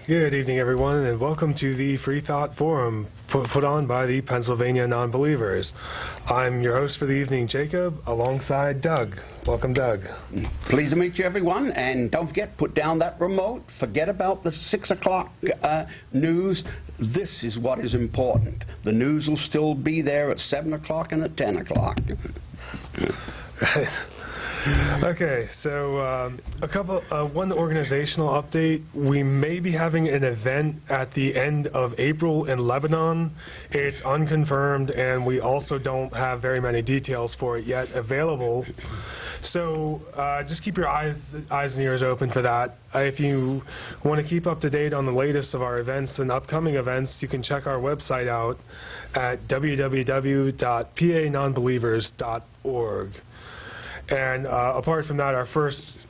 Good evening, everyone, and welcome to the Free Thought Forum put on by the Pennsylvania Nonbelievers. I'm your host for the evening, Jacob, alongside Doug. Welcome, Doug. Pleased to meet you, everyone, and don't forget, put down that remote. Forget about the 6 o'clock news. This is what is important. The news will still be there at 7 o'clock and at 10 o'clock. Right. Okay, so one organizational update. We may be having an event at the end of April in Lebanon. It's unconfirmed, and we also don't have very many details for it yet available. So just keep your eyes and ears open for that. If you want to keep up to date on the latest of our events and upcoming events, you can check our website out at www.panonbelievers.org. And apart from that,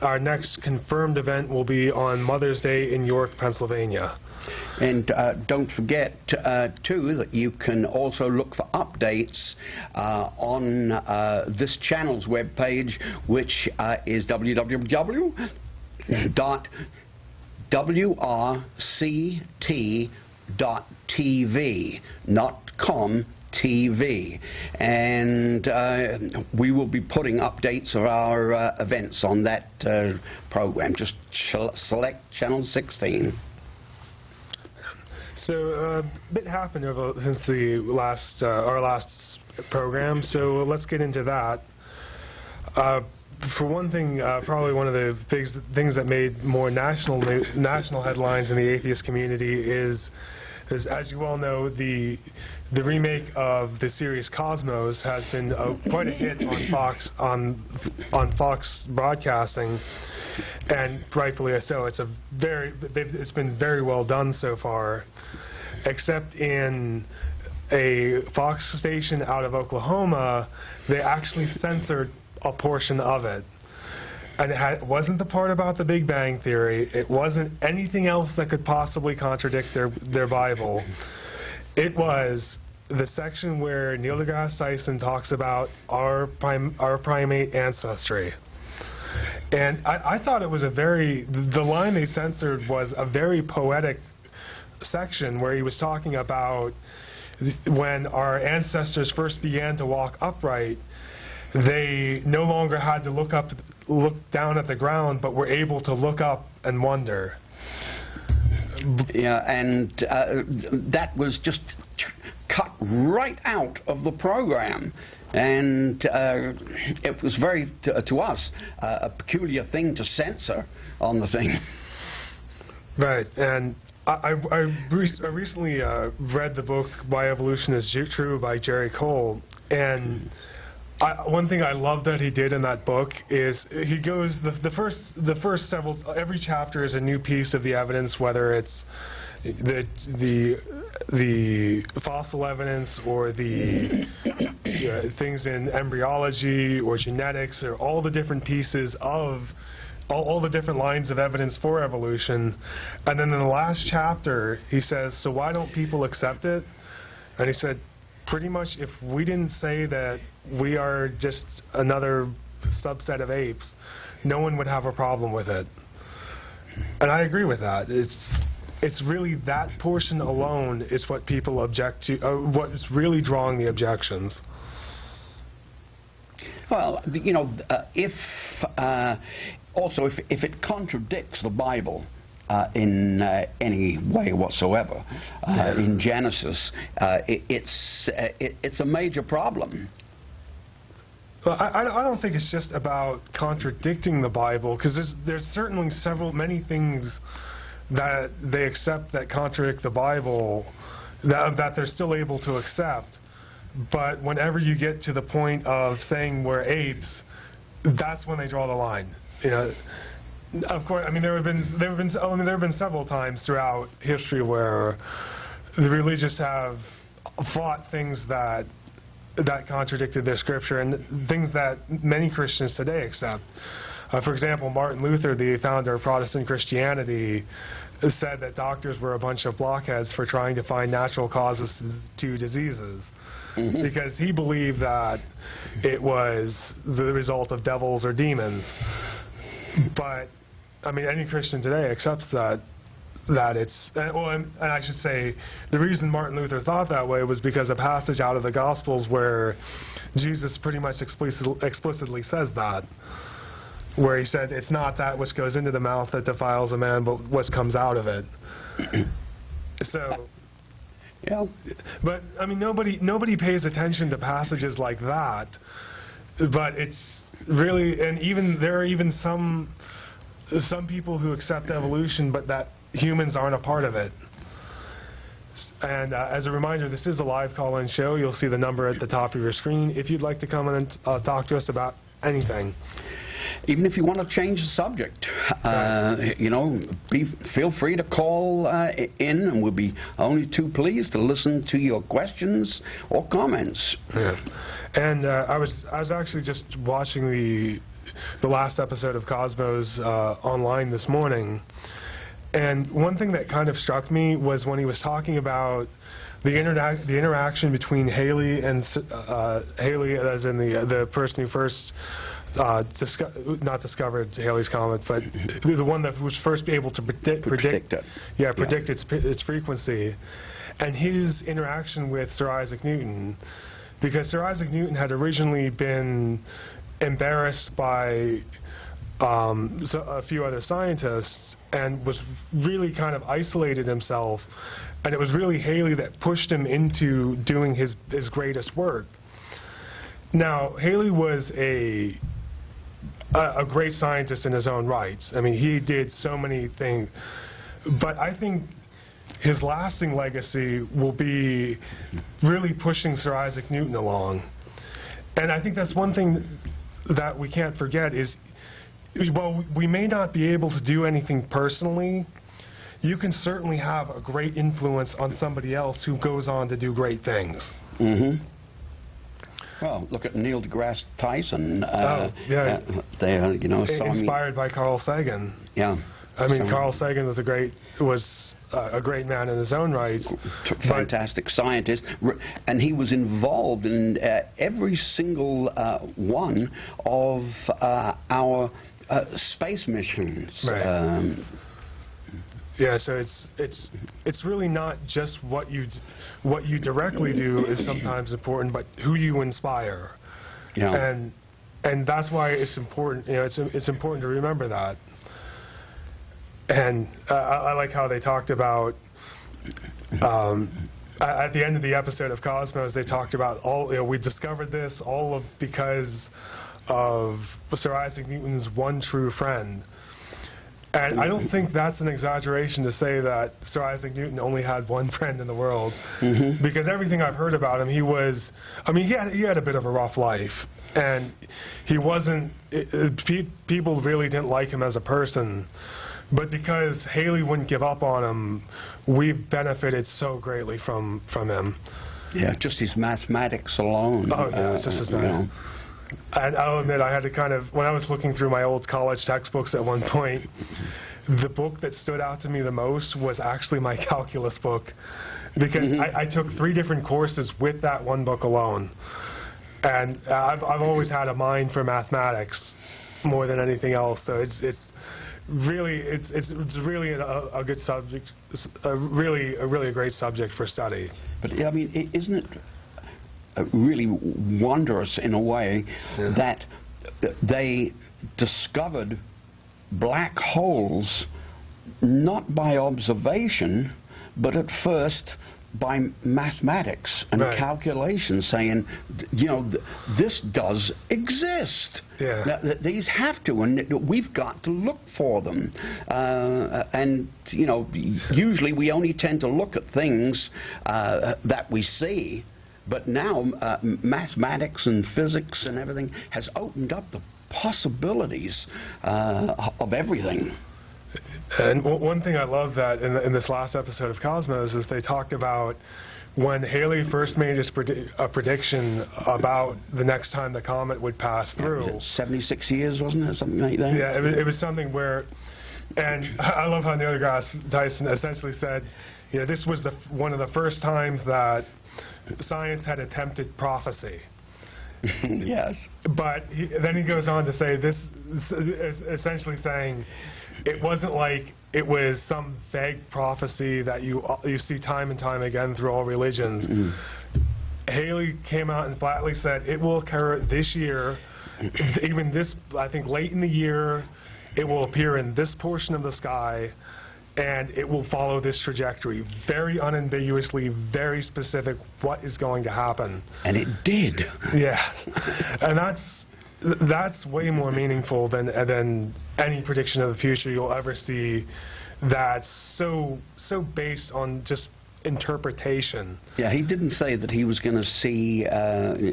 our next confirmed event will be on Mother's Day in York, Pennsylvania. And don't forget, too, that you can also look for updates on this channel's webpage, which is www.wrct.tv, not .com. TV, and we will be putting updates of our events on that program. Just select channel 16. So a bit happened since the our last program, so let's get into that. For one thing, probably one of the things that made more national headlines in the atheist community is, as you all know, the remake of the series Cosmos has been quite a hit on Fox Broadcasting, and rightfully so. It's been very well done so far, except in a Fox station out of Oklahoma, they actually censored a portion of it. And it wasn't the part about the Big Bang Theory. It wasn't anything else that could possibly contradict their Bible. It was the section where Neil deGrasse Tyson talks about our primate ancestry. And I thought it was the line they censored was a very poetic section where he was talking about when our ancestors first began to walk upright, they no longer had to look down at the ground, but were able to look up and wonder. Yeah, and that was just cut right out of the program, and it was very, to us, a peculiar thing to censor on the thing. Right, and I recently read the book Why Evolution is True by Jerry Cole, and one thing I love that he did in that book is he goes the first several, every chapter is a new piece of the evidence, whether it's the fossil evidence or the things in embryology or genetics, or all the different pieces of all the different lines of evidence for evolution. And then in the last chapter he says, so why don't people accept it? And he said, pretty much, if we didn't say that we are just another subset of apes, no one would have a problem with it. And I agree with that. It's really that portion alone is what people object to, what's really drawing the objections. Well, you know, if it contradicts the Bible in any way whatsoever, in Genesis, it's a major problem. Well, I don't think it's just about contradicting the Bible, because there's certainly many things that they accept that contradict the Bible that they're still able to accept. But whenever you get to the point of saying we're apes, that's when they draw the line. You know, of course, I mean there have been several times throughout history where the religious have fought things that contradicted their scripture, and things that many Christians today accept. For example, Martin Luther, the founder of Protestant Christianity, said that doctors were a bunch of blockheads for trying to find natural causes to diseases, because he believed that it was the result of devils or demons. But I mean, any Christian today accepts that that it's, well, and I should say, the reason Martin Luther thought that way was because a passage out of the Gospels where Jesus pretty much explicitly says that, where he said, it's not that which goes into the mouth that defiles a man, but what comes out of it. So, Yeah. but I mean, nobody pays attention to passages like that, but it's really, and even there are even some people who accept evolution, but that humans aren't a part of it. And as a reminder, this is a live call-in show. You'll see the number at the top of your screen if you'd like to come in and talk to us about anything. Even if you want to change the subject, you know, feel free to call in, and we'll be only too pleased to listen to your questions or comments. Yeah. And I was actually just watching the last episode of Cosmos online this morning, and one thing that kind of struck me was when he was talking about the interaction between Haley and Haley, as in the person who first not discovered Halley's Comet, but the one that was first able to predict it. Yeah, predict its frequency, and his interaction with Sir Isaac Newton, because Sir Isaac Newton had originally been embarrassed by a few other scientists and was really kind of isolated himself, and it was really Haley that pushed him into doing his greatest work. Now, Haley was a great scientist in his own rights. I mean, he did so many things, but I think his lasting legacy will be really pushing Sir Isaac Newton along. And I think that's one thing that we can't forget is, while we may not be able to do anything personally, you can certainly have a great influence on somebody else who goes on to do great things. Mm-hmm. Well, look at Neil deGrasse Tyson. They are, you know, inspired by Carl Sagan. Yeah. I mean, Carl Sagan was a great man in his own rights. Fantastic scientist, and he was involved in every single one of our space missions. Right. Yeah, so it's really not just what you directly do is sometimes important, but who you inspire. Yeah. And that's why it's important. You know, it's important to remember that. And I like how they talked about at the end of the episode of Cosmos, they talked about we discovered this because of Sir Isaac Newton's one true friend. And I don't think that's an exaggeration to say that Sir Isaac Newton only had one friend in the world, because everything I've heard about him, he had a bit of a rough life, and he wasn't. People really didn't like him as a person, but because Haley wouldn't give up on him, we've benefited so greatly from him. Yeah, just his mathematics alone. Oh, yeah, it's just his mathematics. And I'll admit, I had to kind of, when I was looking through my old college textbooks at one point, the book that stood out to me the most was actually my calculus book, because I took 3 different courses with that one book alone. And I've always had a mind for mathematics more than anything else, so it's really a good subject, a really great subject for study. But I mean, isn't it really wondrous in a way that they discovered black holes not by observation, but at first by mathematics and calculation, saying, you know, this does exist. Yeah. Now, these have to, and we've got to look for them. And, you know, usually we only tend to look at things that we see. But now mathematics and physics and everything has opened up the possibilities of everything. And one thing I love that in this last episode of Cosmos is they talked about when Haley first made his prediction about the next time the comet would pass through. Was it 76 years, wasn't it? Something like that? Yeah, it was something where, and I love how Neil deGrasse Tyson essentially said, you know, this was one of the first times that science had attempted prophecy. Yes. But then he goes on to say this, essentially saying it wasn't like it was some vague prophecy that you see time and time again through all religions. Haley came out and flatly said it will occur this year, even this, I think, late in the year. It will appear in this portion of the sky, and it will follow this trajectory. Very unambiguously, very specific what is going to happen. And it did. Yeah. And that's way more meaningful than any prediction of the future you'll ever see that's so based on just interpretation. Yeah, he didn't say that he was going to see,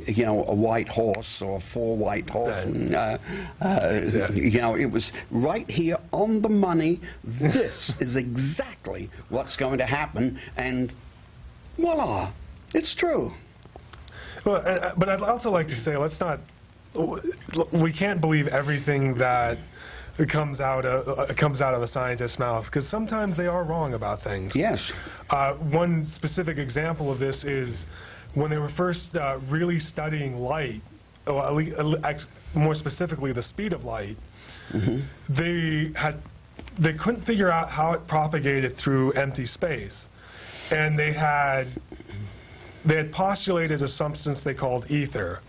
you know, a white horse or 4 white horsemen. You know, it was right here on the money. This is exactly what's going to happen, and voila, it's true. Well, but I'd also like to say, we can't believe everything that comes out of a scientist's mouth, because sometimes they are wrong about things. Yes. One specific example of this is when they were first really studying light, more specifically the speed of light. They couldn't figure out how it propagated through empty space, and they had postulated a substance they called ether.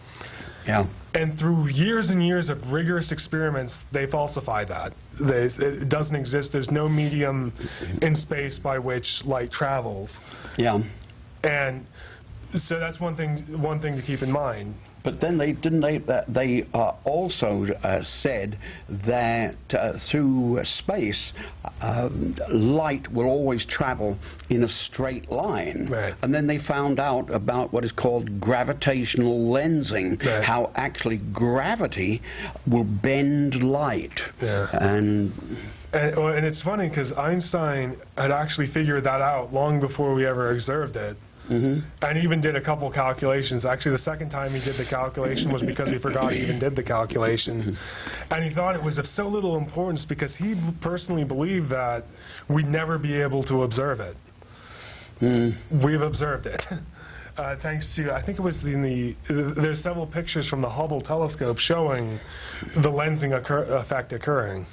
Yeah. And through years and years of rigorous experiments, they falsified that. It doesn't exist. There's no medium in space by which light travels. Yeah. And so that's one thing to keep in mind. But then they also said that through space, light will always travel in a straight line. Right. And then they found out about what is called gravitational lensing, right. How actually gravity will bend light. Yeah. And it's funny because Einstein had actually figured that out long before we ever observed it. And even did a couple calculations. Actually, the second time he did the calculation was because he forgot he even did the calculation. And he thought it was of so little importance because he personally believed that we'd never be able to observe it. We've observed it. Thanks to, I think it was there's several pictures from the Hubble telescope showing the lensing effect occurring.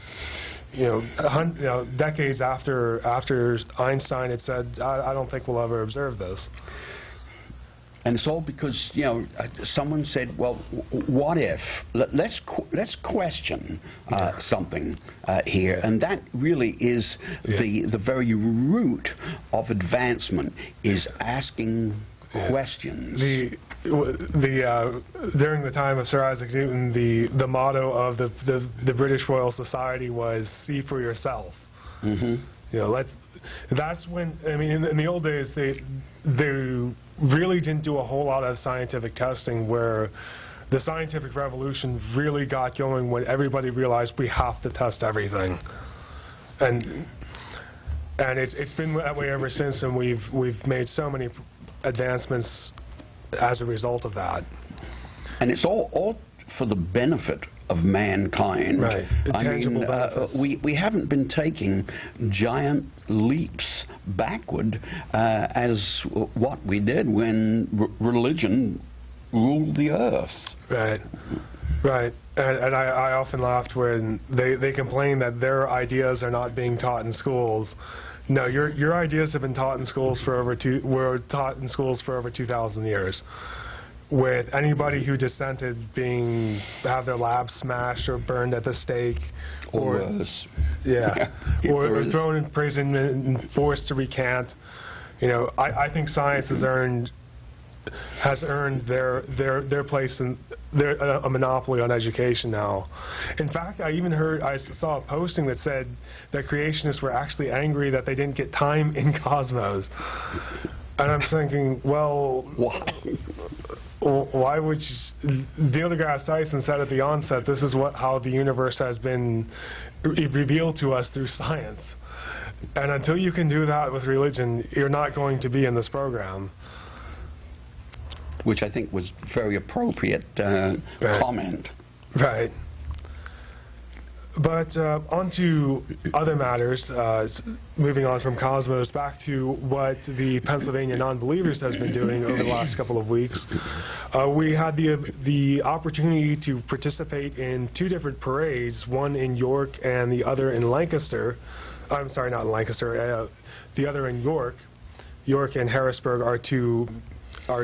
You know, decades after Einstein had said, I don't think we'll ever observe this. And it's all because, you know, someone said, well, what if? Let's question something here. And that really is the very root of advancement, is asking questions. During the time of Sir Isaac Newton, the motto of the British Royal Society was "See for yourself." You know, that's when, I mean, in the old days they really didn't do a whole lot of scientific testing, where the scientific revolution really got going when everybody realized we have to test everything, and it's been that way ever since, and we've made so many advancements as a result of that. And it's all for the benefit of mankind. Right. We haven't been taking giant leaps backward as what we did when religion ruled the earth. Right. Right. And I often laughed when they complain that their ideas are not being taught in schools. No, your ideas have been taught in schools for over 2,000 years, with anybody who dissented have their labs smashed or burned at the stake, or worse. Yeah, or thrown in prison and forced to recant. You know, I think science has earned their place in a monopoly on education now. In fact, I saw a posting that said that creationists were actually angry that they didn't get time in Cosmos. And I'm thinking, well, why would you? Neil deGrasse Tyson said at the onset, this is how the universe has been revealed to us through science. And until you can do that with religion, you're not going to be in this program. Which I think was very appropriate comment. Right. But on to other matters, moving on from Cosmos back to what the Pennsylvania Nonbelievers has been doing over the last couple of weeks. We had the opportunity to participate in 2 different parades, one in York and the other in Lancaster, I'm sorry, not in Lancaster. The other in York. York and Harrisburg are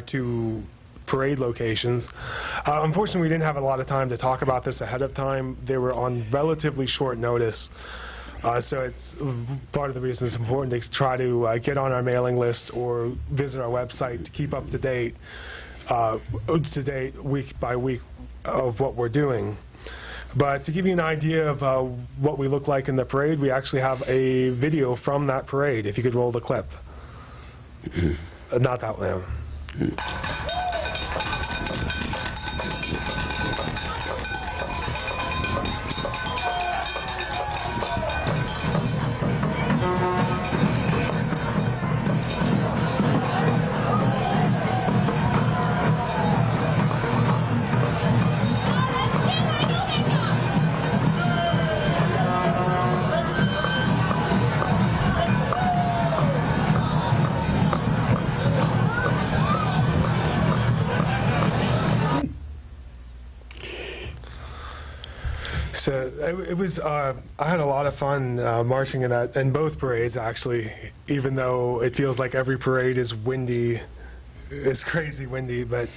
two parade locations. Unfortunately, we didn't have a lot of time to talk about this ahead of time. They were on relatively short notice. So it's part of the reason it's important to try to get on our mailing list or visit our website to keep up to date week by week of what we're doing. But to give you an idea of what we look like in the parade, we actually have a video from that parade, if you could roll the clip. Not that one. So it was. I had a lot of fun marching in both parades, actually. Even though it feels like every parade is windy, it's crazy windy. But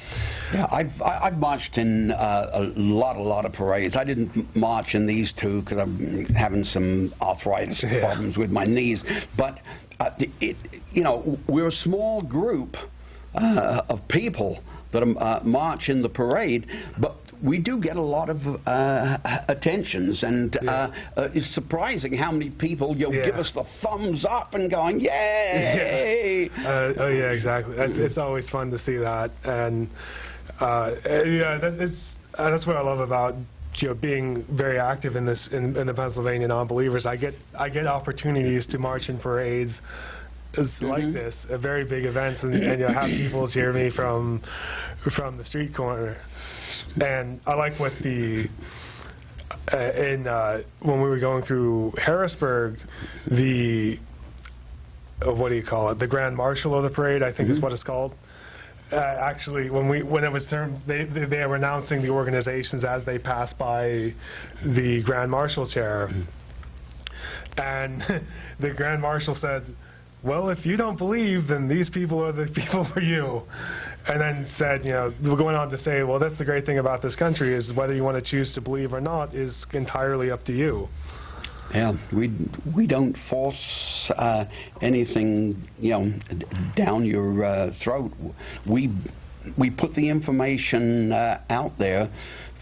yeah, I've marched in a lot of parades. I didn't march in these two because I'm having some arthritis problems with my knees. But we're a small group of people that march in the parade, but we do get a lot of attentions, and it's surprising how many people give us the thumbs up and going, yay! Oh yeah, exactly. It's always fun to see that, and that's what I love about being very active in the Pennsylvania Nonbelievers. I get opportunities to march in parades like this, very big events, and have people cheer me from the street corner. And I like what when we were going through Harrisburg, what do you call it? The Grand Marshal of the parade, I think is what it's called. Actually, when it was termed, they were announcing the organizations as they passed by the Grand Marshal chair, and the Grand Marshal said, "Well, if you don't believe, then these people are the people for you." And then said, we're going on to say, well, that's the great thing about this country, is whether you want to choose to believe or not is entirely up to you. Yeah, we don't force anything, down your throat. We put the information out there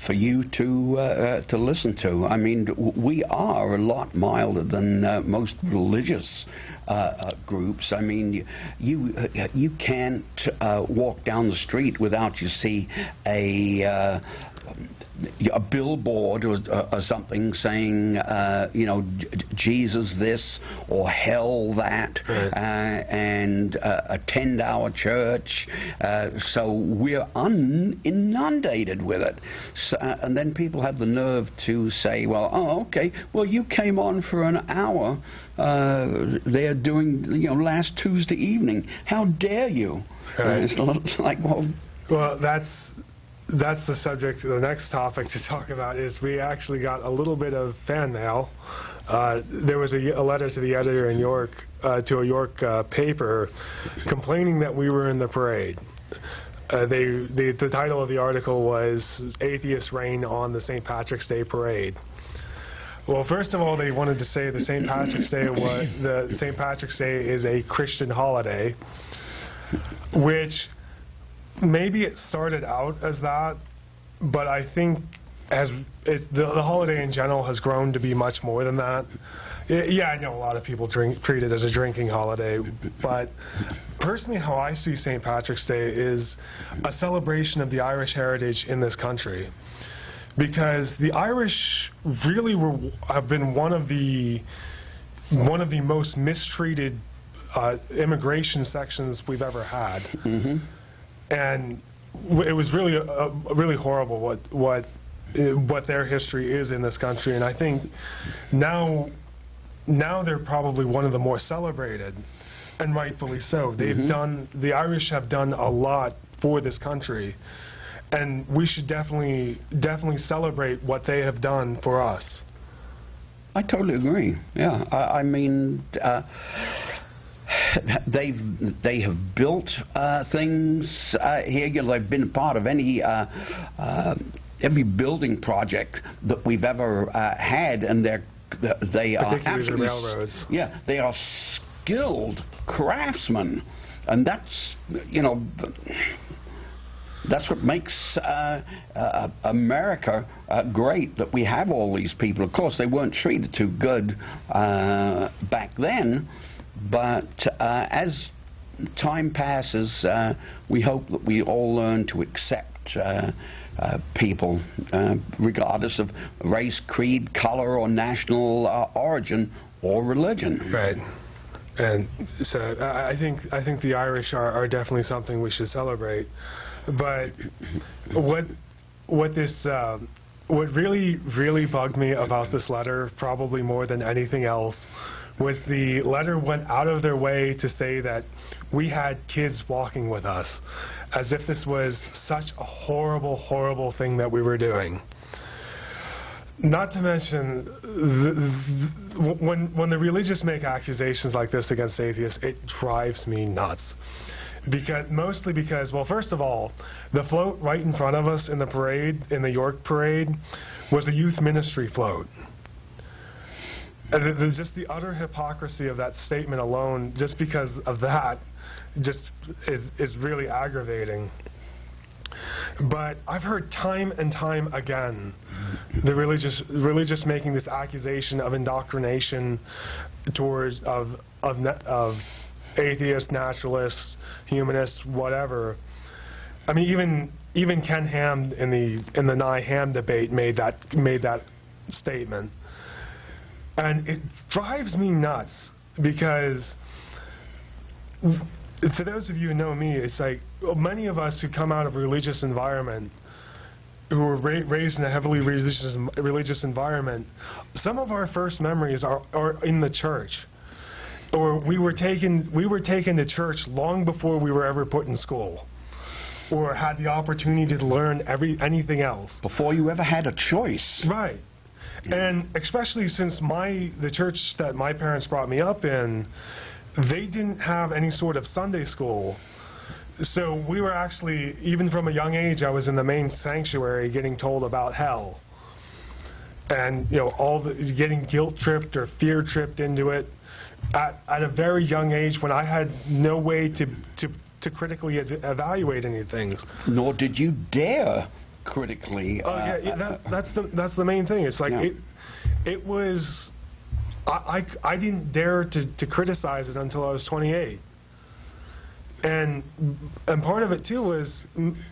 for you to listen to. I mean, we are a lot milder than most religious groups. I mean, you can't walk down the street without you see a billboard or something saying, Jesus this or hell that, and attend our church. So we're inundated with it. So, and then people have the nerve to say, well, oh, okay, well, you came on for an hour. They're doing, last Tuesday evening. How dare you? Right. It's like, well, that's the subject. The next topic to talk about is we actually got a little bit of fan mail. There was a letter to the editor in York, to a York paper, complaining that we were in the parade. The title of the article was "Atheists Reign on the St. Patrick's Day Parade." Well, first of all, they wanted to say the St. Patrick's Day is a Christian holiday, which maybe it started out as that, but I think the holiday in general has grown to be much more than that. Yeah, I know a lot of people treat it as a drinking holiday, but personally how I see St. Patrick's Day is a celebration of the Irish heritage in this country. Because the Irish really have been one of the most mistreated immigration sections we've ever had. Mm-hmm. And it was really really horrible what their history is in this country. And I think now they're probably one of the more celebrated, and rightfully so. The Irish have done a lot for this country, and we should definitely celebrate what they have done for us. I totally agree. Yeah, I mean, they have built things here. You know, they've been a part of every building project that we've ever had, and they are particularly the railroads. Yeah, they are skilled craftsmen, and that's, you know, that's what makes America great, that we have all these people. Of course, they weren't treated too good back then, but as time passes, we hope that we all learn to accept people, regardless of race, creed, color, or national origin or religion. Right. And so I think the Irish are definitely something we should celebrate. But what really bugged me about this letter, probably more than anything else, was the letter went out of their way to say that we had kids walking with us, as if this was such a horrible, horrible thing that we were doing. Not to mention, when the religious make accusations like this against atheists, it drives me nuts. Mostly because, well, first of all, the float right in front of us in the parade, in the York parade, was a youth ministry float. And there's just the utter hypocrisy of that statement alone, just because of that, just is really aggravating. But I've heard time and time again the religious making this accusation of indoctrination towards of atheists, naturalists, humanists, whatever. I mean, even Ken Ham in the Nye-Ham debate made that statement, and it drives me nuts because, for those of you who know me, it's like many of us who come out of a religious environment, who were raised in a heavily religious environment, some of our first memories are in the church. Or we were taken to church long before we were ever put in school, or had the opportunity to learn anything else. Before you ever had a choice. Right. And especially since the church that my parents brought me up in, they didn't have any sort of Sunday school. So we were actually, even from a young age, I was in the main sanctuary getting told about hell. And, you know, getting guilt-tripped or fear-tripped into it. At a very young age, when I had no way to critically evaluate any things. Nor did you dare critically. That's the main thing. It's like, yeah. It was. I didn't dare to criticize it until I was 28. And part of it too was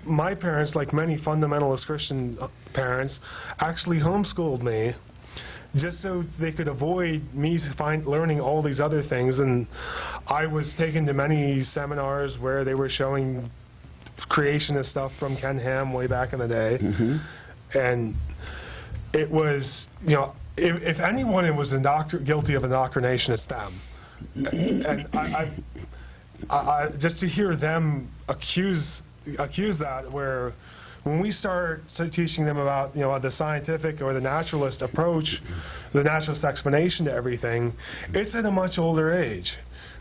my parents, like many fundamentalist Christian parents, actually homeschooled me, just so they could avoid me learning all these other things. And I was taken to many seminars where they were showing creationist stuff from Ken Ham way back in the day. Mm-hmm. And it was, you know, if anyone was guilty of indoctrination, it's them. And I just to hear them accuse that, where when we start teaching them about, you know, the scientific or the naturalist approach, the naturalist explanation to everything, it's at a much older age,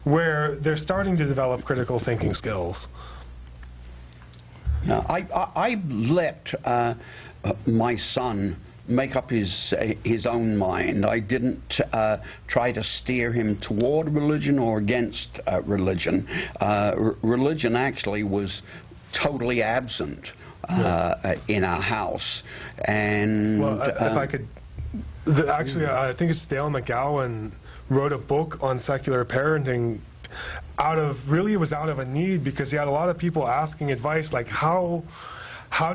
where they're starting to develop critical thinking skills. Now, I let my son make up his own mind. I didn't try to steer him toward religion or against religion. Religion actually was totally absent in our house. And well, if I could, actually, I think it's Dale McGowan wrote a book on secular parenting. It was out of a need, because he had a lot of people asking advice like, how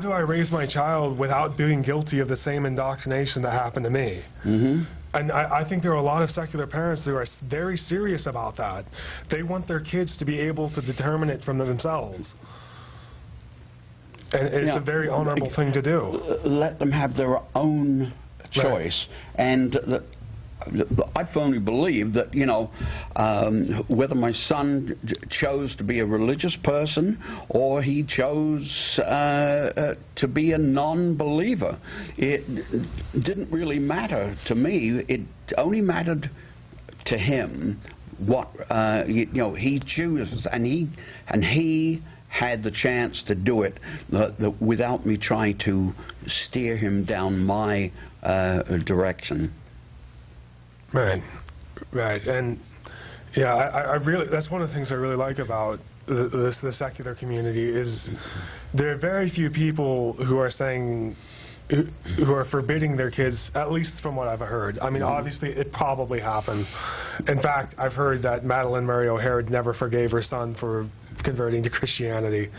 do I raise my child without being guilty of the same indoctrination that happened to me? Mm-hmm. And I think there are a lot of secular parents who are very serious about that. They want their kids to be able to determine it from themselves. And it's a very honorable thing to do. Let them have their own choice. Right. And I firmly believe that, you know, whether my son chose to be a religious person or he chose to be a non-believer, it didn't really matter to me. It only mattered to him what you know, he chooses, and he had the chance to do it without me trying to steer him down my direction. Right, and yeah, I really, that's one of the things I really like about the secular community is there are very few people who are saying, who are forbidding their kids, at least from what I've heard. I mean, obviously, it probably happened. In fact, I've heard that Madalyn Murray O'Hair never forgave her son for converting to Christianity.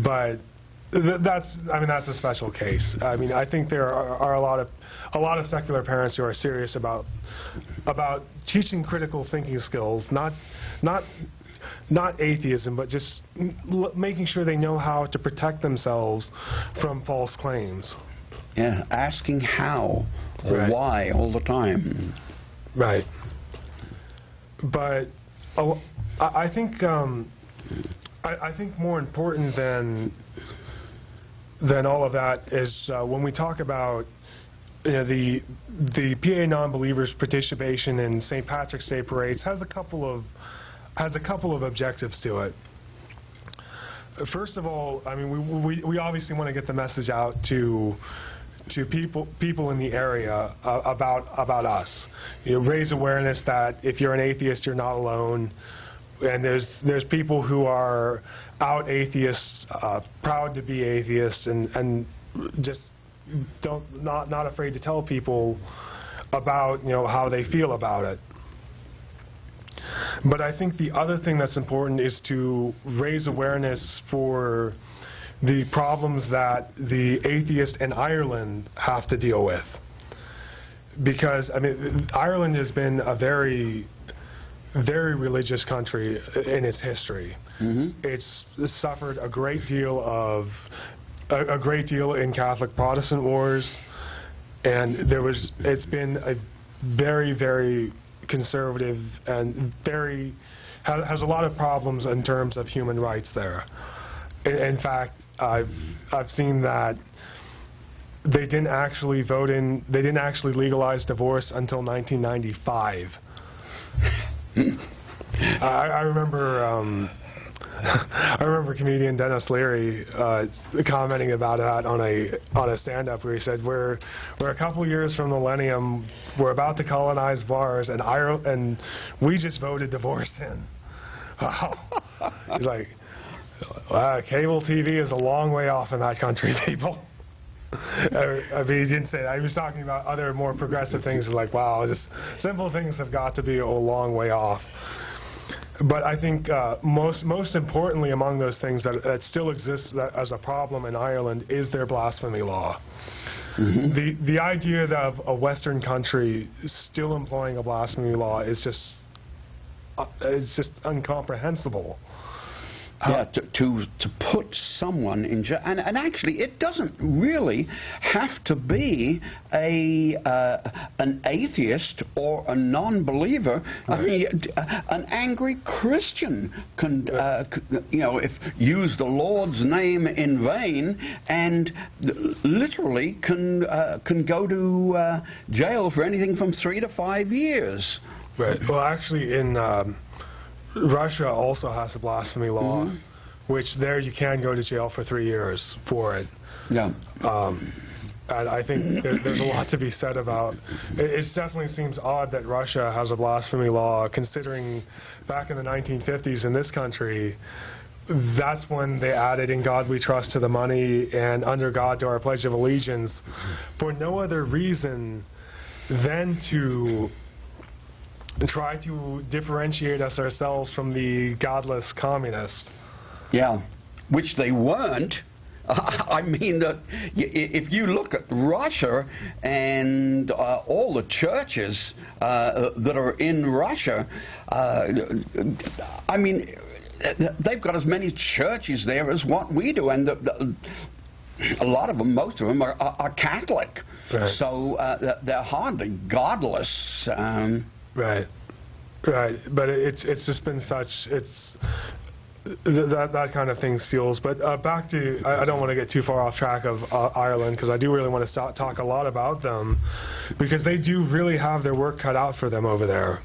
But that's a special case. I mean, I think there are a lot of secular parents who are serious about teaching critical thinking skills, not atheism, but just making sure they know how to protect themselves from false claims. Yeah, asking how or why all the time. Right. But I think more important than all of that is when we talk about, you know, the PA non-believers' participation in St. Patrick's Day parades has a couple of objectives to it. First of all, I mean, we obviously want to get the message out to people in the area about us. You know, raise awareness that if you're an atheist, you're not alone, and there's people who are out atheists, proud to be atheists, and just not afraid to tell people about, you know, how they feel about it. But I think the other thing that's important is to raise awareness for the problems that the atheists in Ireland have to deal with. Because, I mean, Ireland has been a very, very religious country in its history. It's suffered a great deal in Catholic Protestant wars, and it's been a very, very conservative and has a lot of problems in terms of human rights there. In fact, I've seen that they didn't actually legalize divorce until 1995. I remember comedian Dennis Leary commenting about that on a stand-up where he said, we're a couple years from the millennium, we're about to colonize bars, and we just voted divorce in. He's like, cable TV is a long way off in that country, people. I mean, he didn't say that. He was talking about other more progressive things, like, wow, just simple things have got to be a long way off. But I think most importantly among those things that still exists as a problem in Ireland is their blasphemy law. The idea of a Western country still employing a blasphemy law is just incomprehensible. Yeah, to put someone in jail, and actually it doesn't really have to be an atheist or a non-believer. I mean, an angry Christian can, you know, use the Lord's name in vain and literally can go to jail for anything from 3 to 5 years. Right. Well, actually, in Russia also has a blasphemy law, which there you can go to jail for 3 years for it. Yeah. And I think there's a lot to be said about it. It definitely seems odd that Russia has a blasphemy law, considering back in the 1950s in this country, that's when they added "In God We Trust" to the money and "Under God to Our Pledge of Allegiance," for no other reason than to try to differentiate us ourselves from the godless communists. Yeah, which they weren't. I mean, if you look at Russia and all the churches that are in Russia, I mean, they've got as many churches there as what we do, and a lot of them, most of them, are Catholic. Right. So they're hardly godless. Right. But it's just been such, that kind of things fuels. But back to, I don't want to get too far off track of Ireland, because I do really want to talk a lot about them, because they do really have their work cut out for them over there.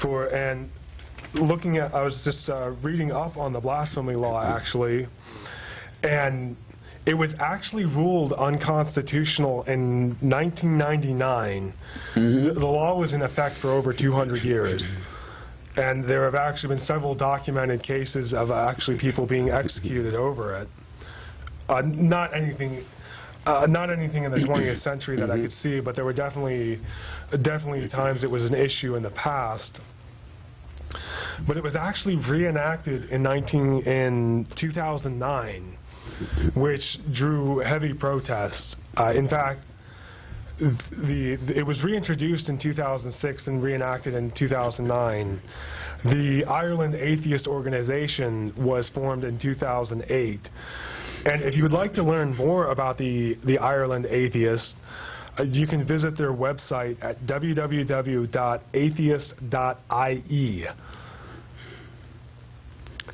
And looking at, I was just reading up on the blasphemy law, actually, and it was actually ruled unconstitutional in 1999. The law was in effect for over 200 years. And there have actually been several documented cases of actually people being executed over it. Not anything in the 20th century that I could see, but there were definitely times it was an issue in the past. But it was actually reenacted in 2009, which drew heavy protests. In fact, it was reintroduced in 2006 and reenacted in 2009. The Ireland Atheist organization was formed in 2008. And if you would like to learn more about the Ireland Atheist, you can visit their website at www.atheist.ie.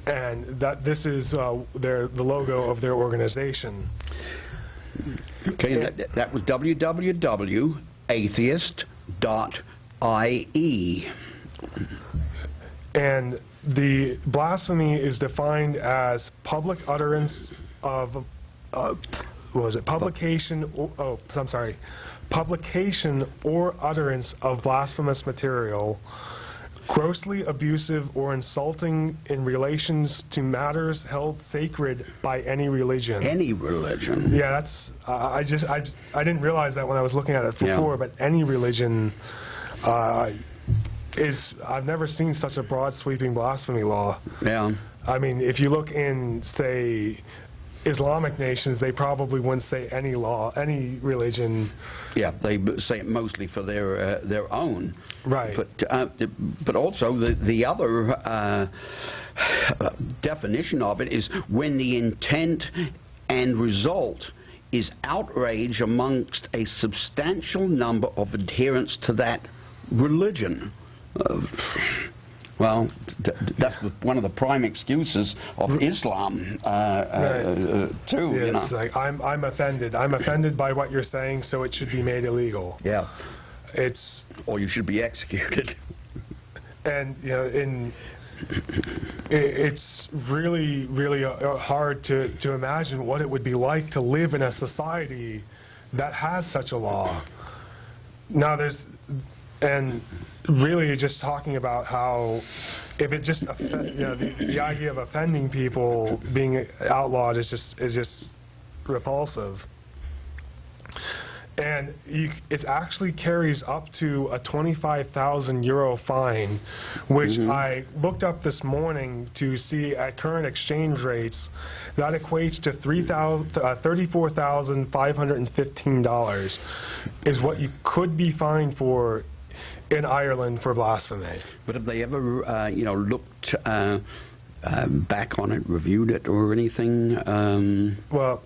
And this is the logo of their organization. Okay, and that was www.atheist.ie. And the blasphemy is defined as public utterance of, publication or utterance of blasphemous material, grossly abusive or insulting in relations to matters held sacred by any religion. Any religion. Yeah, that's I didn't realize that when I was looking at it before, but any religion I've never seen such a broad sweeping blasphemy law. Yeah. I mean, if you look in, say, Islamic nations, they probably wouldn't say any religion. Yeah, they say it mostly for their own. Right. But also the other definition of it is when the intent and result is outrage amongst a substantial number of adherents to that religion. Well, that's one of the prime excuses of Islam, too. Yeah, you know. It's like, I'm offended. I'm offended by what you're saying, so it should be made illegal. Yeah. Or you should be executed. And it's really, really hard to imagine what it would be like to live in a society that has such a law. Now and really just talking about how if it just the idea of offending people being outlawed is just repulsive. And it actually carries up to a 25,000 euro fine, which I looked up this morning to see at current exchange rates. That equates to $34,515 is what you could be fined for in Ireland for blasphemy. But have they ever, looked back on it, reviewed it, or anything? Well,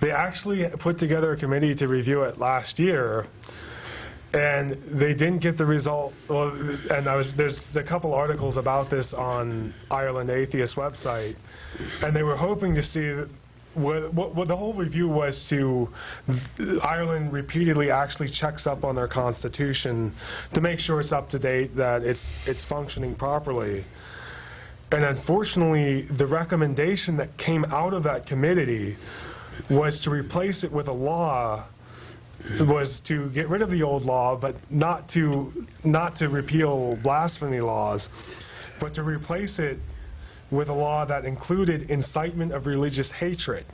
they actually put together a committee to review it last year, and they didn't get the result. Well, and there's a couple articles about this on Ireland Atheist website, and they were hoping to see what the whole review was to Ireland repeatedly actually checks up on their constitution to make sure it's up to date, that it's functioning properly. And unfortunately, the recommendation that came out of that committee was to replace it with a law, was to get rid of the old law, but not to repeal blasphemy laws, but to replace it with a law that included incitement of religious hatred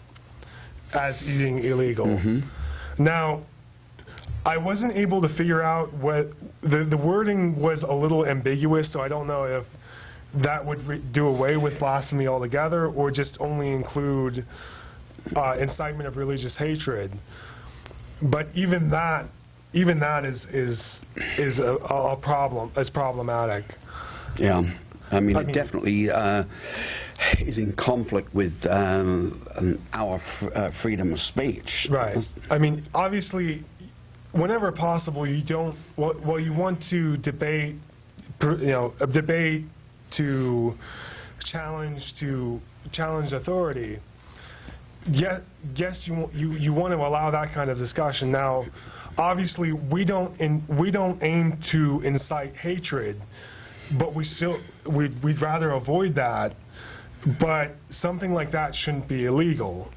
as being illegal. Now, I wasn't able to figure out what the wording was a little ambiguous, so I don't know if that would do away with blasphemy altogether or just only include incitement of religious hatred. But even that is a problem. It's problematic. Yeah. I mean, it definitely is in conflict with our freedom of speech. Right. I mean, obviously, whenever possible, you don't. Well, you want to debate, debate to challenge authority. Yes, you want to allow that kind of discussion. Now, obviously, we don't aim to incite hatred, but we'd rather avoid that. But something like that shouldn't be illegal,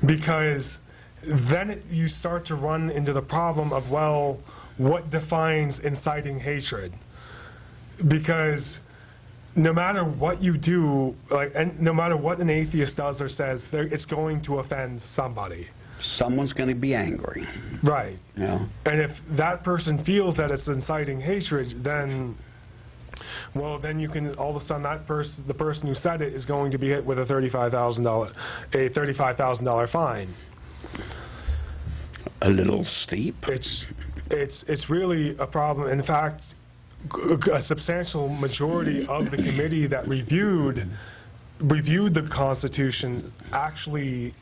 because then you start to run into the problem of, well, what defines inciting hatred? Because no matter what you do, and no matter what an atheist does or says, it's going to offend somebody. Someone's going to be angry. Right. Yeah. And if that person feels that it's inciting hatred, then, well, then you can, all of a sudden, the person who said it is going to be hit with a $35,000 fine. A little steep. It's really a problem. In fact, a substantial majority of the committee that reviewed the Constitution actually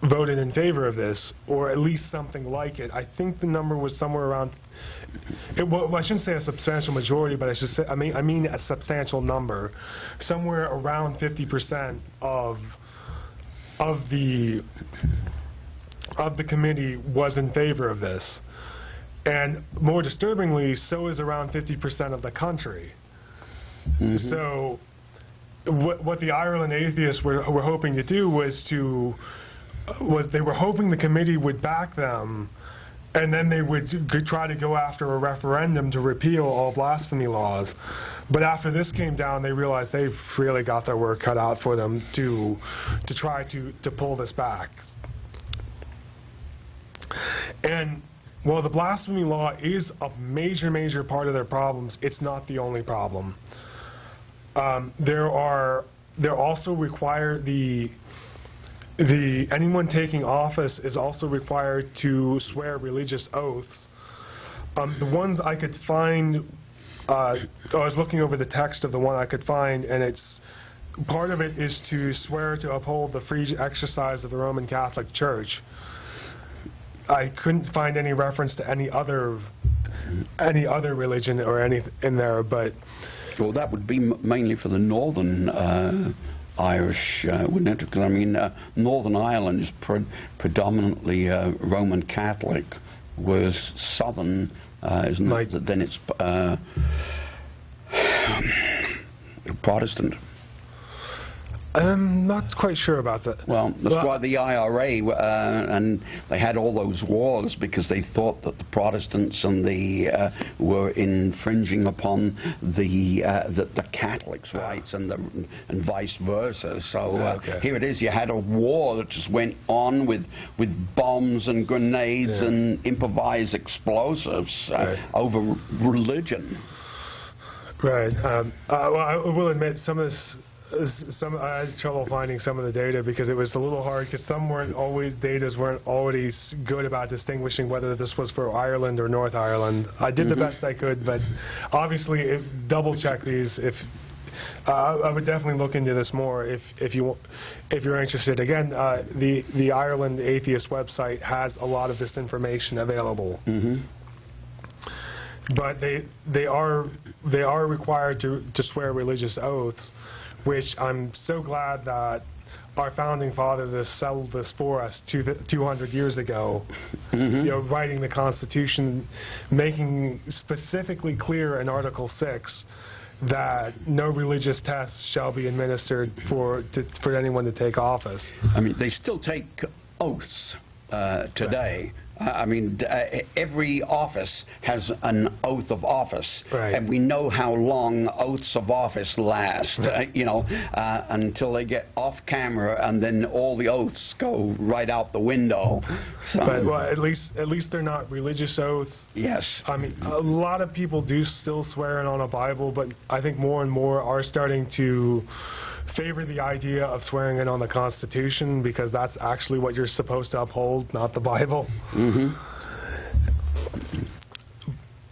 voted in favor of this, or at least something like it. I think the number was somewhere around. Well, I shouldn't say a substantial majority, but I mean a substantial number, somewhere around 50% of the committee was in favor of this. And more disturbingly, so is around 50% of the country. Mm-hmm. So what the Ireland atheists were hoping to do was they were hoping the committee would back them, and then they would try to go after a referendum to repeal all blasphemy laws. But after this came down, they realized they've really got their work cut out for them to try to pull this back. And while the blasphemy law is a major part of their problems, it's not the only problem. They're also required anyone taking office is also required to swear religious oaths. The ones I could find, I was looking over the text of the one I could find, and part of it is to swear to uphold the free exercise of the Roman Catholic Church. I couldn't find any reference to any other religion or anything in there, but. Well, that would be mainly for the northern Irish, wouldn't it? Because I mean, Northern Ireland is predominantly Roman Catholic, whereas southern isn't it? Then it's Protestant. I'm not quite sure about that. Well, that's why the IRA, and they had all those wars, because they thought that the Protestants and were infringing upon the Catholics' rights and vice versa. So here it is. You had a war that just went on with bombs and grenades and improvised explosives over religion. Right. Well, I will admit some of this. I had trouble finding some of the data because it was a little hard, because datas weren't always good about distinguishing whether this was for Ireland or North Ireland. I did the best I could, but obviously double check these. I would definitely look into this more if you're interested. Again, the Ireland Atheist website has a lot of this information available. Mm-hmm. But they are required to swear religious oaths, which I'm so glad that our founding fathers settled this for us 200 years ago. Mm-hmm. Writing the Constitution, making specifically clear in Article 6 that no religious tests shall be administered for anyone to take office. I mean, they still take oaths today. Right. I mean, every office has an oath of office, and we know how long oaths of office last, until they get off camera, and then all the oaths go right out the window. So, but at least they're not religious oaths. Yes. I mean, a lot of people do still swear in on a Bible, but I think more and more are starting to favor the idea of swearing in on the Constitution, because that's actually what you're supposed to uphold, not the Bible. Mm-hmm.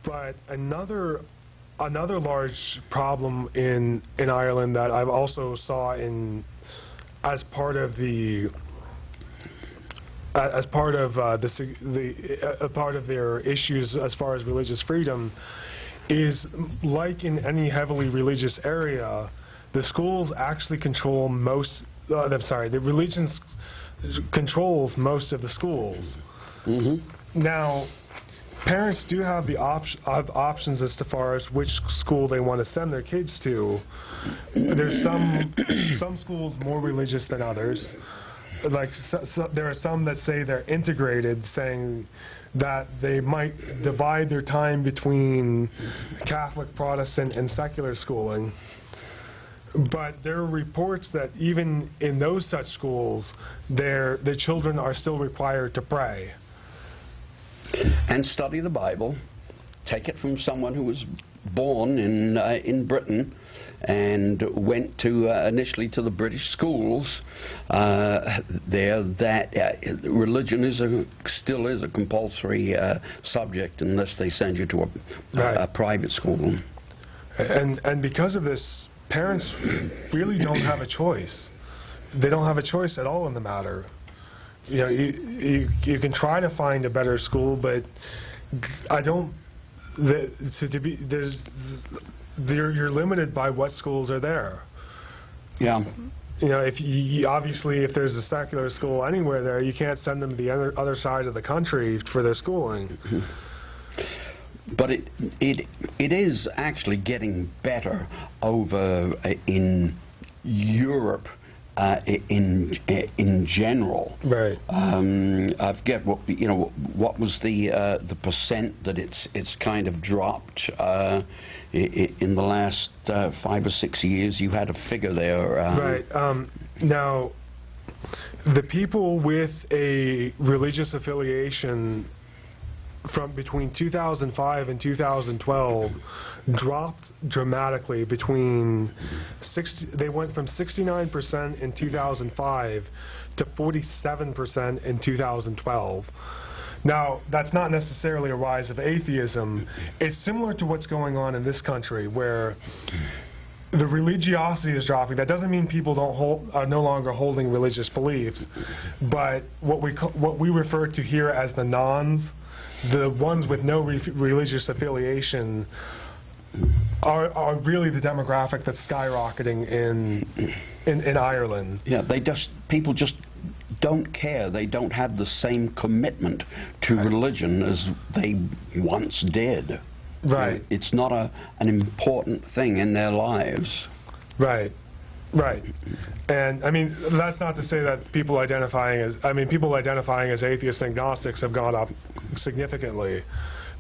But another another large problem in Ireland that I've also saw as part of their issues as far as religious freedom is, like in any heavily religious area, the schools actually control the religion controls most of the schools. Now, parents do have the options as far as which school they want to send their kids to. There's some schools more religious than others. Like there are some that say they're integrated, saying that they might divide their time between Catholic, Protestant, and secular schooling. But there are reports that even in those such schools, the children are still required to pray. And study the Bible. Take it from someone who was born in Britain and went to initially to the British schools there. That religion still is a compulsory subject unless they send you to a private school. And because of this, parents really don't have a choice. They don't have a choice at all in the matter. You know, you can try to find a better school, but I don't. You're limited by what schools are there. Yeah. You know, obviously if there's a secular school anywhere there, you can't send them to the other side of the country for their schooling. But it is actually getting better over in Europe. In general, right? I forget what was the percent that it's kind of dropped in the last 5 or 6 years. You had a figure there, right? Now, the people with a religious affiliation from between 2005 and 2012 dropped dramatically. They went from 69% in 2005 to 47% in 2012. Now, that's not necessarily a rise of atheism. It's similar to what's going on in this country, where the religiosity is dropping. That doesn't mean people are no longer holding religious beliefs, but what we refer to here as the nons, the ones with no religious affiliation, are really the demographic that's skyrocketing in Ireland. Yeah, people just don't care. They don't have the same commitment to religion as they once did. Right. It's not an important thing in their lives. Right. Right. And I mean, that's not to say that people identifying as atheists and agnostics have gone up significantly,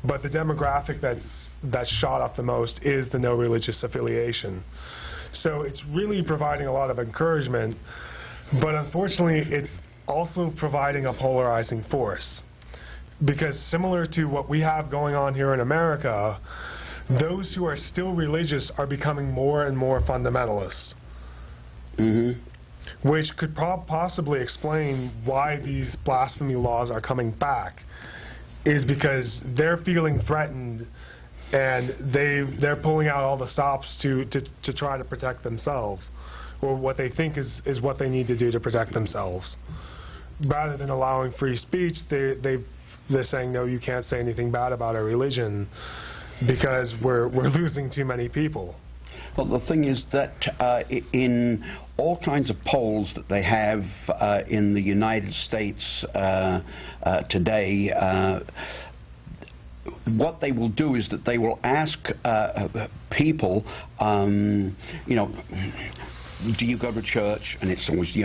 but the demographic that's shot up the most is the no religious affiliation. So it's really providing a lot of encouragement, but unfortunately it's also providing a polarizing force, because similar to what we have going on here in America, those who are still religious are becoming more and more fundamentalists. Which could possibly explain why these blasphemy laws are coming back, is because they're feeling threatened and they're pulling out all the stops to try to protect themselves, or what they think is what they need to do to protect themselves. Rather than allowing free speech, they're saying, no, you can't say anything bad about our religion because we're losing too many people. Well, the thing is that in all kinds of polls that they have in the United States today, what they will do is that they will ask people, do you go to church? And it's always,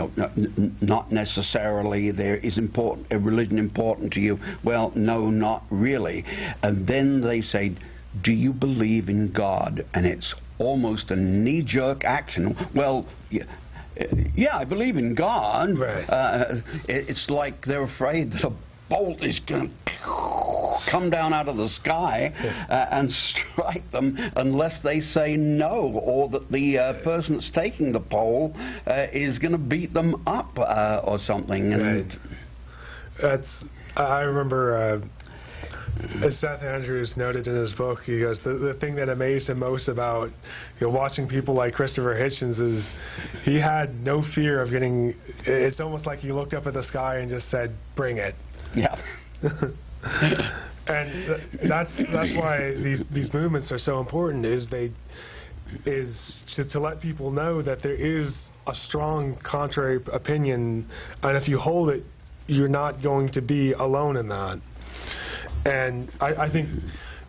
not necessarily. Is a religion important to you? Well, no, not really. And then they say, do you believe in God? And it's almost a knee-jerk action. Well, yeah, I believe in God. Right. It's like they're afraid that a bolt is going to come down out of the sky and strike them unless they say no, or that the person that's taking the poll is going to beat them up or something. Right. I remember As Seth Andrews noted in his book, he goes, the thing that amazed him most about watching people like Christopher Hitchens is he had no fear of getting, it's almost like he looked up at the sky and just said, bring it. Yeah. And that's why these movements are so important, is to let people know that there is a strong contrary opinion, and if you hold it, you're not going to be alone in that. And I think,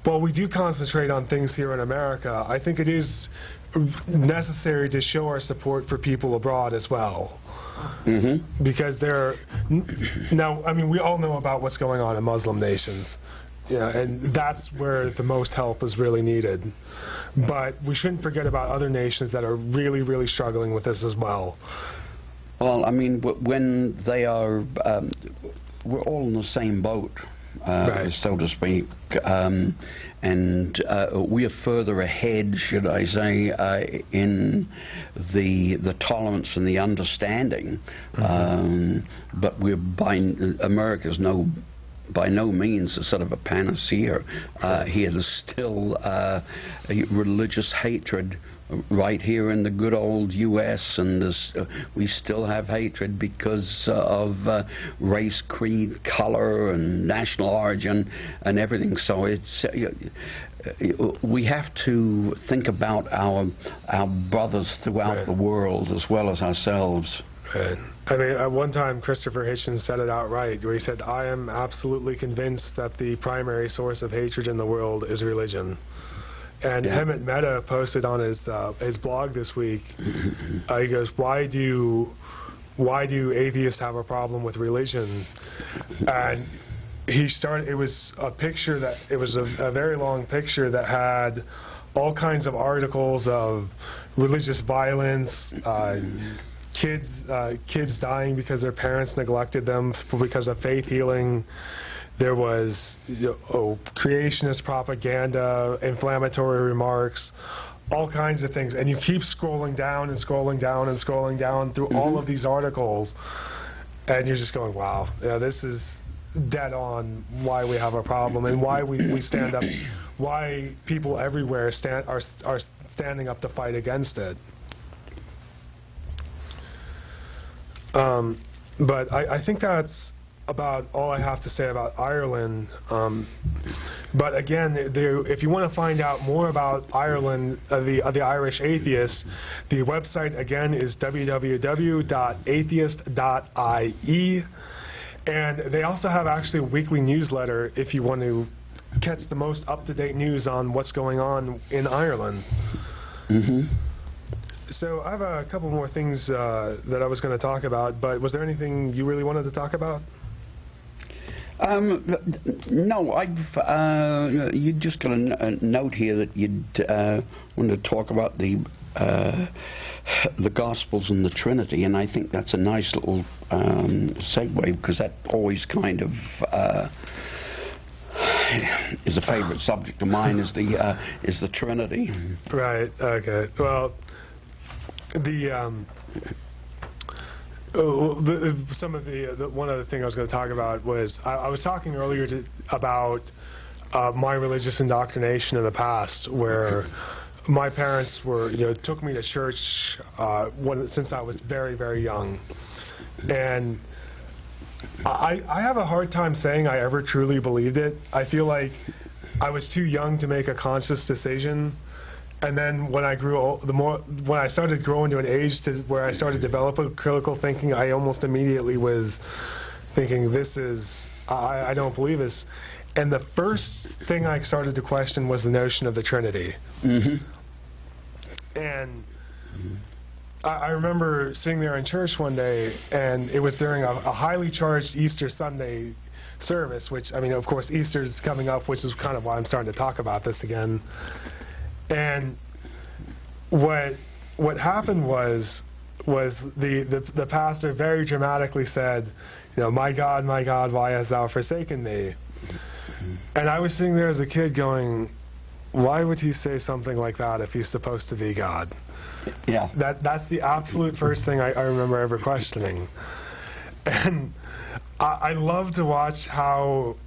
while we do concentrate on things here in America, I think it is necessary to show our support for people abroad as well. Mm-hmm. Because now, I mean, we all know about what's going on in Muslim nations. Yeah, and that's where the most help is really needed. But we shouldn't forget about other nations that are really, really struggling with this as well. Well, I mean, when they are, we're all in the same boat. Right. So to speak, and we are further ahead, should I say, in the tolerance and the understanding. Mm-hmm. But America's by no means a sort of a panacea. Here there's still religious hatred right here in the good old U.S., and we still have hatred because of race, creed, color, and national origin, and everything. So it's we have to think about our brothers throughout right. the world as well as ourselves. Right. I mean, at one time, Christopher Hitchens said it outright, where he said, "I am absolutely convinced that the primary source of hatred in the world is religion." And yeah. Hemant Mehta posted on his blog this week. He goes, "Why do atheists have a problem with religion?" And he started. It was a picture that it was a very long picture that had all kinds of articles of religious violence. Kids dying because their parents neglected them because of faith healing. There was creationist propaganda, inflammatory remarks, all kinds of things. And you keep scrolling down and scrolling down and scrolling down through mm-hmm. all of these articles, and you're just going, wow, this is dead on why we have a problem and why we stand up, why people everywhere are standing up to fight against it. But I think that's about all I have to say about Ireland. But again, if you want to find out more about Ireland, the Irish atheists, the website again is www.atheist.ie, and they also have actually a weekly newsletter if you want to catch the most up-to-date news on what's going on in Ireland. Mm-hmm. So I have a couple more things that I was going to talk about, but was there anything you really wanted to talk about? No, you just got a note here that you'd wanted to talk about the Gospels and the Trinity, and I think that's a nice little segue, because that always kind of is a favorite subject of mine, is the Trinity. Right. Okay. Well, one other thing I was going to talk about was I was talking earlier about my religious indoctrination in the past, where my parents took me to church since I was very, very young, and I have a hard time saying I ever truly believed it. I feel like I was too young to make a conscious decision. And then when I when I started growing to an age where I started developing critical thinking, I almost immediately was thinking, I don't believe this. And the first thing I started to question was the notion of the Trinity. Mm-hmm. And I remember sitting there in church one day, and it was during a highly charged Easter Sunday service, which, I mean, of course, Easter's coming up, which is kind of why I'm starting to talk about this again. And what happened was the pastor very dramatically said, my God, why hast thou forsaken me? And I was sitting there as a kid going, why would he say something like that if he's supposed to be God? Yeah. That's the absolute first thing I remember ever questioning. And I love to watch how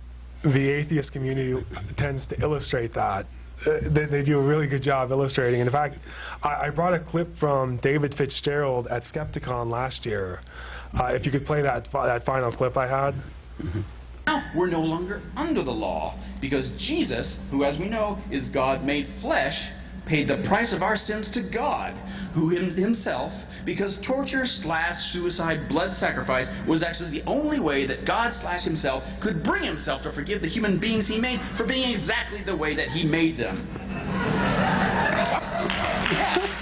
the atheist community tends to illustrate that. They do a really good job illustrating. In fact, I brought a clip from David Fitzgerald at Skepticon last year. If you could play that final clip I had. Now we're no longer under the law, because Jesus, who as we know is God made flesh, paid the price of our sins to God, who himself, because torture / suicide, blood sacrifice was actually the only way that God / himself could bring himself to forgive the human beings he made for being exactly the way that he made them.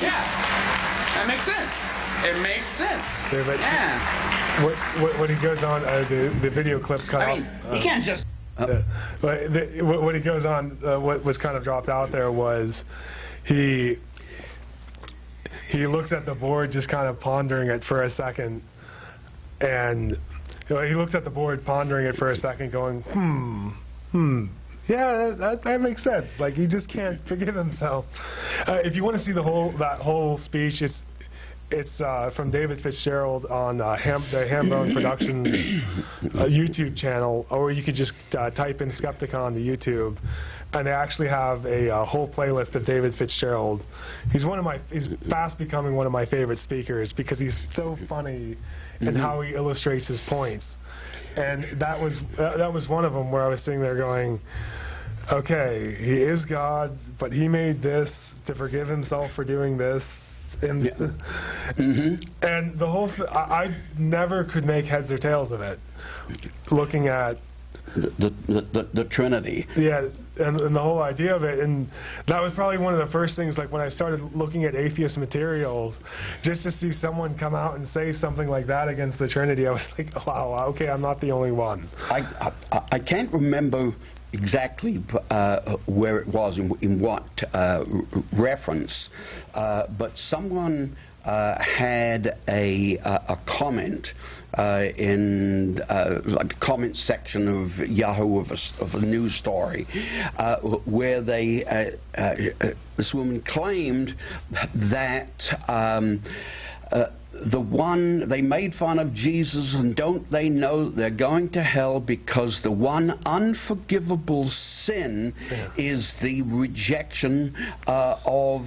Yeah. That makes sense. It makes sense. Yeah. What he goes on, the video clip cut I mean, you can't just... what he goes on, what was kind of dropped out there was he looks at the board just kind of pondering it for a second, and he looks at the board pondering it for a second going, yeah, that makes sense. Like, he just can't forgive himself. If you want to see that whole speech, it's from David Fitzgerald on the Hambone Productions YouTube channel, or you could just type in Skepticon to YouTube, and they actually have a whole playlist of David Fitzgerald. He's fast becoming one of my favorite speakers because he's so funny in how he illustrates his points. And that was one of them where I was sitting there going, okay, he is God, but he made this to forgive himself for doing this. And, and the whole I never could make heads or tails of it, looking at the Trinity. Yeah, and the whole idea of it. And that was probably one of the first things, like when I started looking at atheist materials, just to see someone come out and say something like that against the Trinity, I was like, oh, wow, okay, I'm not the only one. I can't remember exactly where it was, in what reference, but someone had a comment in like the comment section of Yahoo of a news story, where this woman claimed that they made fun of Jesus, and don't they know they're going to hell because the one unforgivable sin is the rejection of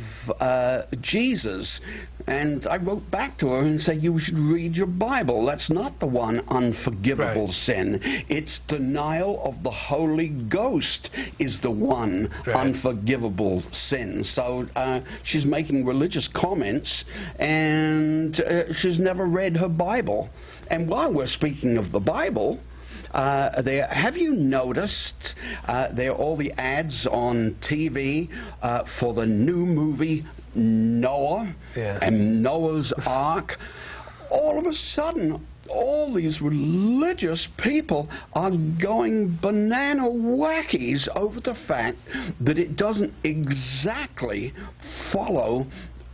Jesus. And I wrote back to her and said, you should read your Bible. That's not the one unforgivable sin. It's denial of the Holy Ghost is the one unforgivable sin. So she's making religious comments, and she's never read her Bible. And while we're speaking of the Bible, have you noticed there are all the ads on TV for the new movie Noah and Noah's Ark? All of a sudden, all these religious people are going banana wackies over the fact that it doesn't exactly follow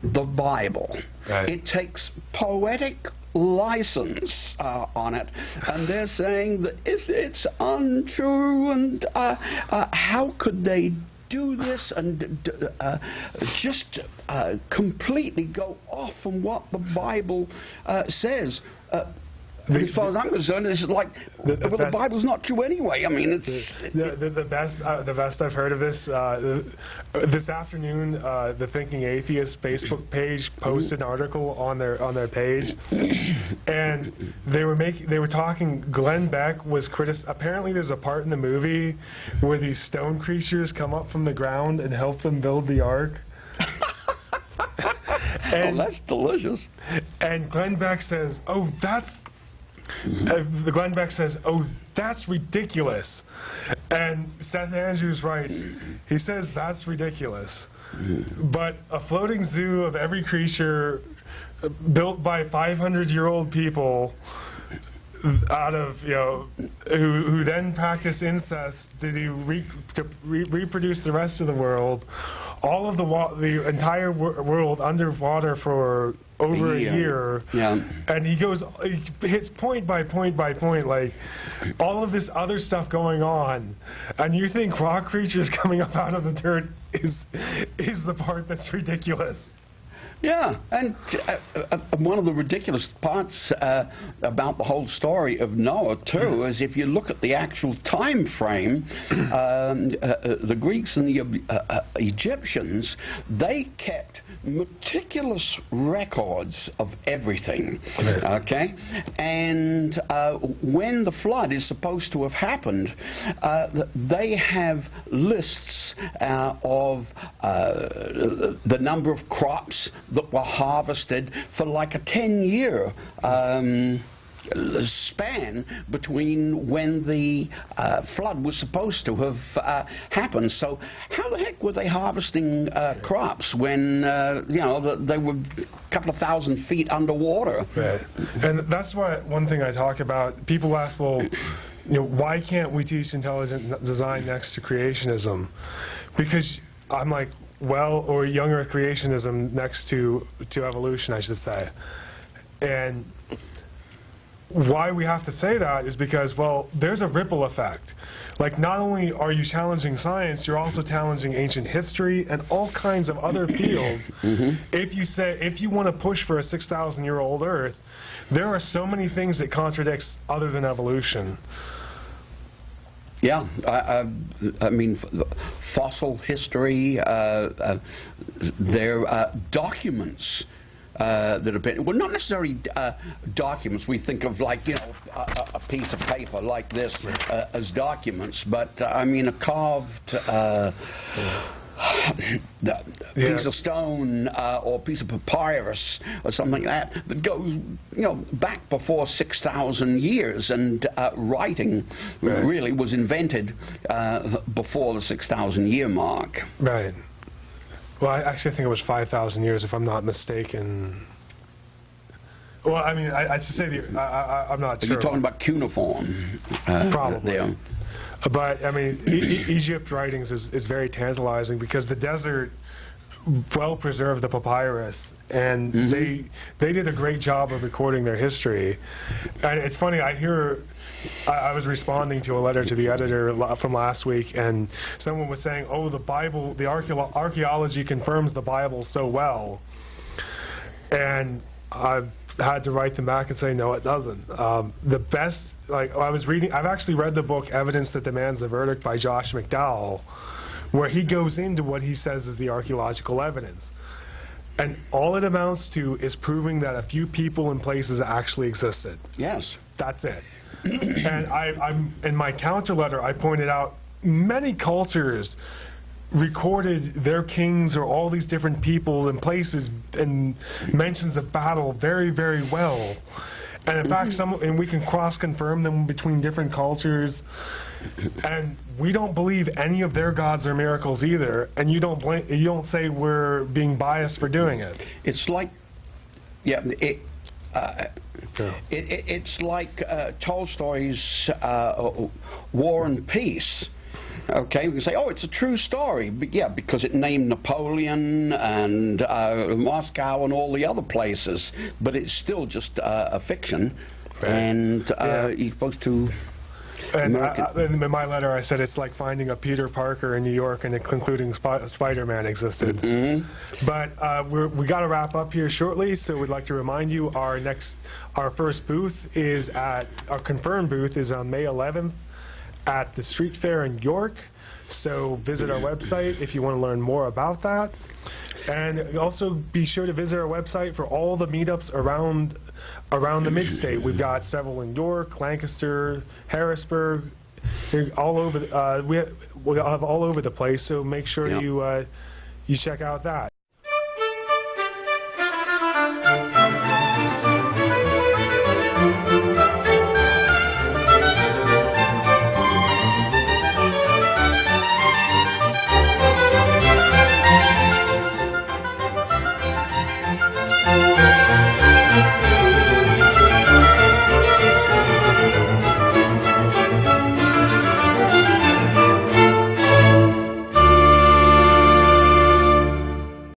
the Bible. It takes poetic license on it, and they're saying that it's untrue, and how could they do this and just completely go off from what the Bible says. As far as I'm concerned, it's like, the Bible's not true anyway. I mean, it's... The best I've heard of this, this afternoon, the Thinking Atheist Facebook page posted an article on their page, and they were talking, Glenn Beck was apparently there's a part in the movie where these stone creatures come up from the ground and help them build the ark. And, oh, that's delicious. And Glenn Beck says, oh, that's... Glenn Beck says, oh, that's ridiculous. And Seth Andrews writes, he says, that's ridiculous. But a floating zoo of every creature built by 500-year-old people out of, who then practice incest to reproduce the rest of the world, all of the entire world underwater for over a year, and he hits point by point by point, like all of this other stuff going on, and you think rock creatures coming up out of the dirt is the part that's ridiculous. Yeah, and one of the ridiculous parts about the whole story of Noah, too, is if you look at the actual time frame, the Greeks and the Egyptians, they kept meticulous records of everything, okay? And when the flood is supposed to have happened, they have lists of the number of crops that were harvested for like a 10-year span between when the flood was supposed to have happened. So how the heck were they harvesting crops when they were a couple of thousand feet underwater? Right. And that's why one thing I talk about, people ask, well, why can't we teach intelligent design next to creationism? Because I'm like, well, or young earth creationism next to evolution, I should say. And why we have to say that is because, well, there's a ripple effect. Like, not only are you challenging science, you're also challenging ancient history and all kinds of other fields. If you want to push for a 6,000-year-old Earth, there are so many things that contradicts other than evolution. Yeah, I mean, fossil history, there are documents that have been, well, not necessarily documents. We think of, like, a piece of paper like this as documents, but I mean a carved piece of stone or piece of papyrus or something like that goes back before 6,000 years, and writing really was invented before the 6,000-year mark. Right. Well, I actually think it was 5,000 years, if I'm not mistaken. Well, I mean, I should say I'm not sure. You're talking about cuneiform. Probably. There. But, I mean, Egypt writings is very tantalizing because the desert well preserved the papyrus, and they did a great job of recording their history. And it's funny, I was responding to a letter to the editor from last week, and someone was saying, oh, the Bible, the archaeology confirms the Bible so well. And I had to write them back and say, no, it doesn't. The best, like, I've actually read the book Evidence That Demands a Verdict by Josh McDowell, where he goes into what he says is the archaeological evidence. And all it amounts to is proving that a few people and places actually existed. Yes. That's it. And I'm in my counter letter, I pointed out many cultures recorded their kings or all these different people and places and mentions of battle very, very well. And in fact, and we can cross-confirm them between different cultures. And we don't believe any of their gods are miracles either. And you don't say we're being biased for doing it. It's like, it's like Tolstoy's War and Peace. Okay, we can say, oh, it's a true story, but yeah, because it named Napoleon and Moscow and all the other places, but it's still just a fiction, and you're supposed to. And in my letter, I said it's like finding a Peter Parker in New York and concluding Spider-Man existed. But we got to wrap up here shortly, so we'd like to remind you our first booth is our confirmed booth is on May 11th. At the Street Fair in York, so visit our website if you want to learn more about that. And also be sure to visit our website for all the meetups around the mid-state. We've got several in York, Lancaster, Harrisburg, all over. We have all over the place, so make sure you check out that.